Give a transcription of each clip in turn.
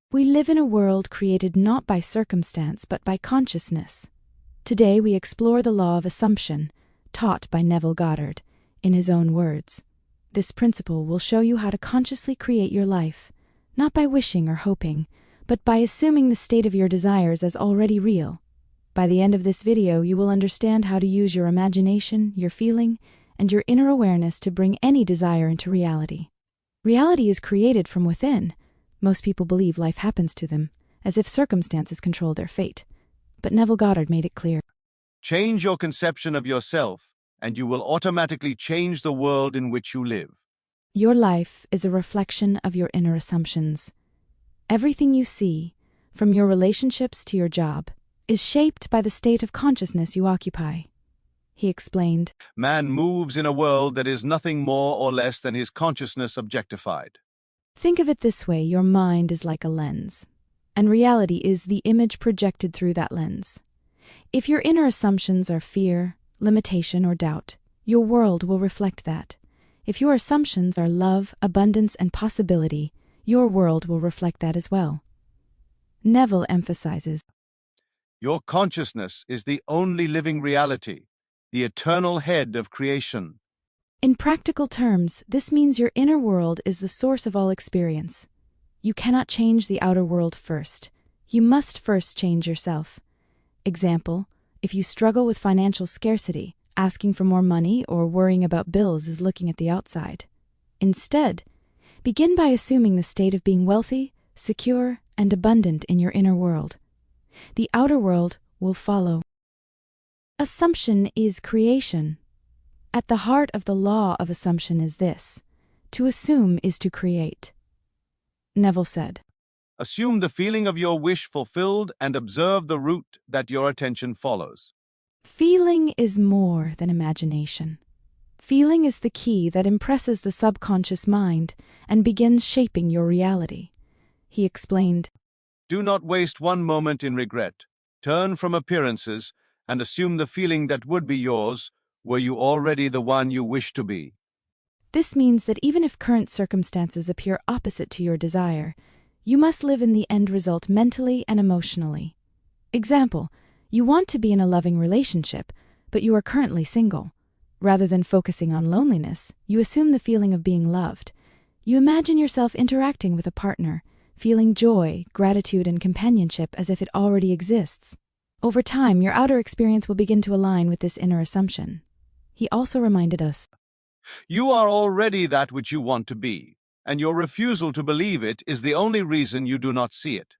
We live in a world created not by circumstance but by consciousness. Today we explore the law of assumption, taught by Neville Goddard, in his own words. This principle will show you how to consciously create your life, not by wishing or hoping, but by assuming the state of your desires as already real. By the end of this video, you will understand how to use your imagination, your feeling, and your inner awareness to bring any desire into reality. Reality is created from within. Most people believe life happens to them, as if circumstances control their fate. But Neville Goddard made it clear. Change your conception of yourself, and you will automatically change the world in which you live. Your life is a reflection of your inner assumptions. Everything you see, from your relationships to your job, is shaped by the state of consciousness you occupy. He explained, Man moves in a world that is nothing more or less than his consciousness objectified. Think of it this way: your mind is like a lens, and reality is the image projected through that lens. If your inner assumptions are fear, limitation, or doubt, your world will reflect that. If your assumptions are love, abundance, and possibility, your world will reflect that as well. Neville emphasizes, Your consciousness is the only living reality, the eternal head of creation. In practical terms, this means your inner world is the source of all experience. You cannot change the outer world first. You must first change yourself. Example, if you struggle with financial scarcity, asking for more money or worrying about bills is looking at the outside. Instead, begin by assuming the state of being wealthy, secure, and abundant in your inner world. The outer world will follow. Assumption is creation. At the heart of the law of assumption is this: to assume is to create. Neville said, Assume the feeling of your wish fulfilled and observe the route that your attention follows. Feeling is more than imagination. Feeling is the key that impresses the subconscious mind and begins shaping your reality. He explained, Do not waste one moment in regret. Turn from appearances and assume the feeling that would be yours were you already the one you wish to be. This means that even if current circumstances appear opposite to your desire, you must live in the end result mentally and emotionally. Example, you want to be in a loving relationship, but you are currently single. Rather than focusing on loneliness, you assume the feeling of being loved. You imagine yourself interacting with a partner, feeling joy, gratitude, and companionship as if it already exists. Over time, your outer experience will begin to align with this inner assumption. He also reminded us, You are already that which you want to be, and your refusal to believe it is the only reason you do not see it.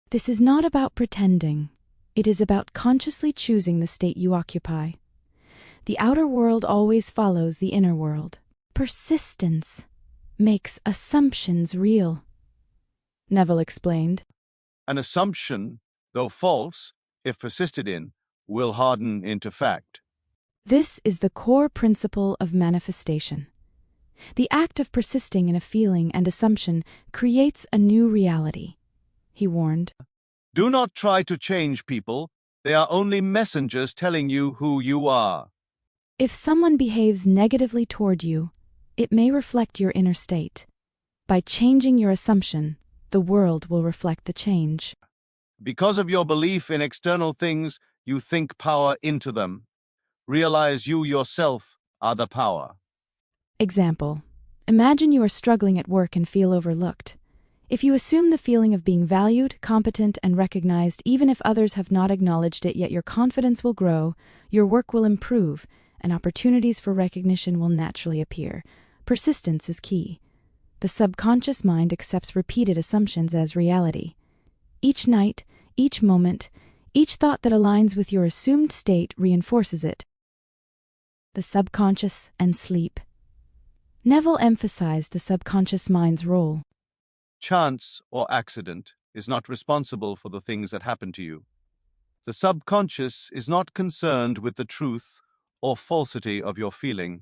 This is not about pretending. It is about consciously choosing the state you occupy. The outer world always follows the inner world. Persistence makes assumptions real. Neville explained, An assumption, though false, if persisted in, will harden into fact. This is the core principle of manifestation. The act of persisting in a feeling and assumption creates a new reality. He warned, Do not try to change people. They are only messengers telling you who you are. If someone behaves negatively toward you, it may reflect your inner state. By changing your assumption, the world will reflect the change. Because of your belief in external things, you think power into them. Realize you yourself are the power. Example, imagine you are struggling at work and feel overlooked. If you assume the feeling of being valued, competent, and recognized, even if others have not acknowledged it yet, your confidence will grow, your work will improve, and opportunities for recognition will naturally appear. Persistence is key. The subconscious mind accepts repeated assumptions as reality. Each night, each moment, each thought that aligns with your assumed state reinforces it. The subconscious and sleep. Neville emphasized the subconscious mind's role. Chance or accident is not responsible for the things that happen to you. The subconscious is not concerned with the truth or falsity of your feeling.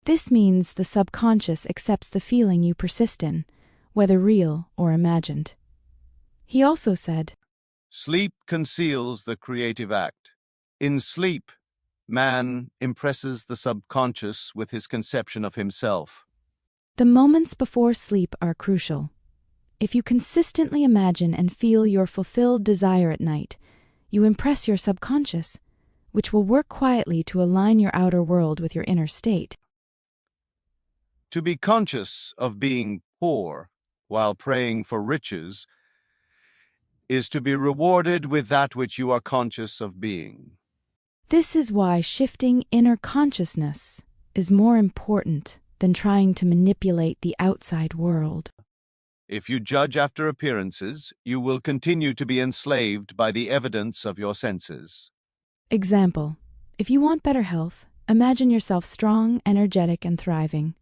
This means the subconscious accepts the feeling you persist in, whether real or imagined. He also said, Sleep conceals the creative act. In sleep, man impresses the subconscious with his conception of himself. The moments before sleep are crucial. If you consistently imagine and feel your fulfilled desire at night, you impress your subconscious, which will work quietly to align your outer world with your inner state. To be conscious of being poor while praying for riches is to be rewarded with that which you are conscious of being. This is why shifting inner consciousness is more important than trying to manipulate the outside world. If you judge after appearances, you will continue to be enslaved by the evidence of your senses. Example: if you want better health, imagine yourself strong, energetic, and thriving.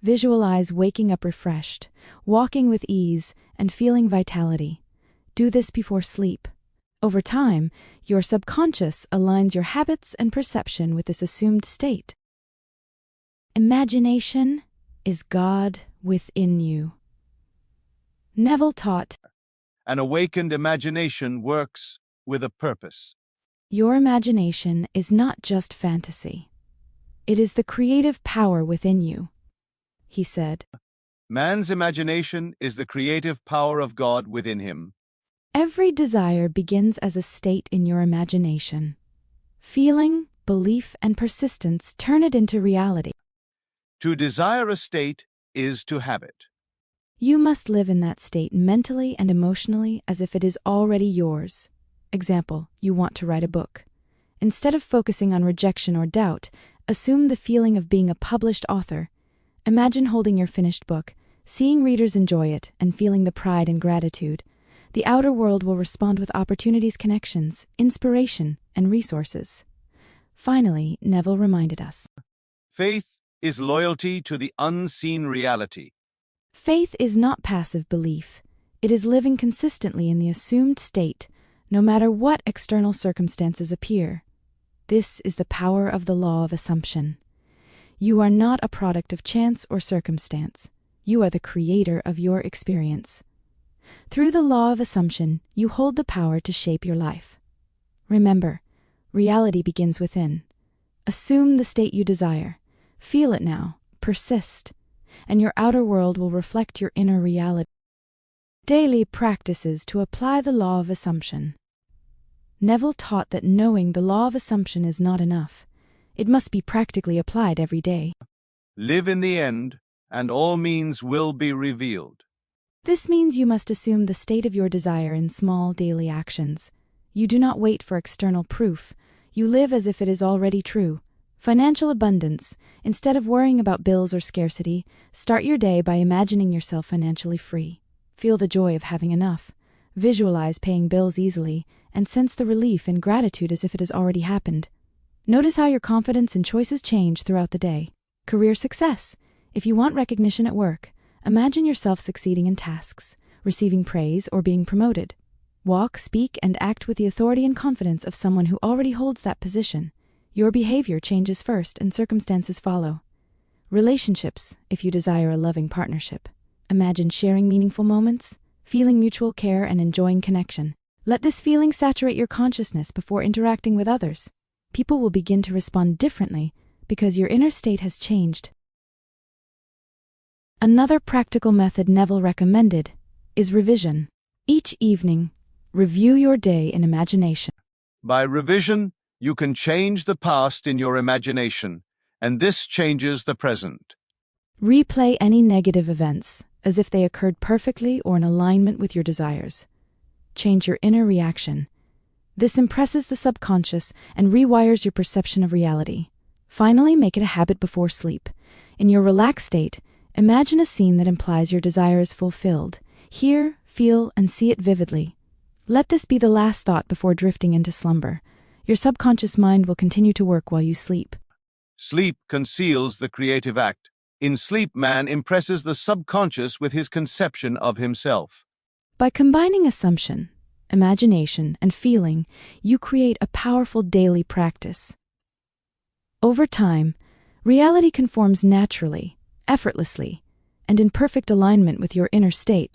Visualize waking up refreshed, walking with ease, and feeling vitality. Do this before sleep. Over time, your subconscious aligns your habits and perception with this assumed state. Imagination is God within you. Neville taught, An awakened imagination works with a purpose. your imagination is not just fantasy. It is the creative power within you. He said, Man's imagination is the creative power of God within him. every desire begins as a state in your imagination. Feeling, belief, and persistence turn it into reality. To desire a state is to have it. You must live in that state mentally and emotionally as if it is already yours. Example: you want to write a book. Instead of focusing on rejection or doubt, assume the feeling of being a published author. Imagine holding your finished book, seeing readers enjoy it, and feeling the pride and gratitude. The outer world will respond with opportunities, connections, inspiration, and resources. Finally, Neville reminded us, Faith is loyalty to the unseen reality. faith is not passive belief. It is living consistently in the assumed state, no matter what external circumstances appear. This is the power of the law of assumption. You are not a product of chance or circumstance. You are the creator of your experience. Through the law of assumption, you hold the power to shape your life. Remember, reality begins within. Assume the state you desire. Feel it now. Persist. And your outer world will reflect your inner reality. Daily practices to apply the law of assumption. Neville taught that knowing the law of assumption is not enough. It must be practically applied every day. Live in the end, and all means will be revealed. This means you must assume the state of your desire in small daily actions. You do not wait for external proof. You live as if it is already true. Financial abundance. Instead of worrying about bills or scarcity, start your day by imagining yourself financially free. Feel the joy of having enough. Visualize paying bills easily, and sense the relief and gratitude as if it has already happened. Notice how your confidence and choices change throughout the day. Career success. If you want recognition at work, imagine yourself succeeding in tasks, receiving praise, or being promoted. Walk, speak, and act with the authority and confidence of someone who already holds that position. Your behavior changes first and circumstances follow. Relationships. If you desire a loving partnership, imagine sharing meaningful moments, feeling mutual care, and enjoying connection. Let this feeling saturate your consciousness before interacting with others. People will begin to respond differently because your inner state has changed. Another practical method Neville recommended is revision. Each evening, review your day in imagination. By revision, you can change the past in your imagination, and this changes the present. Replay any negative events as if they occurred perfectly or in alignment with your desires. Change your inner reaction. This impresses the subconscious and rewires your perception of reality. Finally, make it a habit before sleep. In your relaxed state, imagine a scene that implies your desire is fulfilled. Hear, feel, and see it vividly. Let this be the last thought before drifting into slumber. Your subconscious mind will continue to work while you sleep. Sleep conceals the creative act. In sleep, man impresses the subconscious with his conception of himself. By combining assumption, imagination, and feeling, you create a powerful daily practice. Over time, reality conforms naturally, effortlessly, and in perfect alignment with your inner state.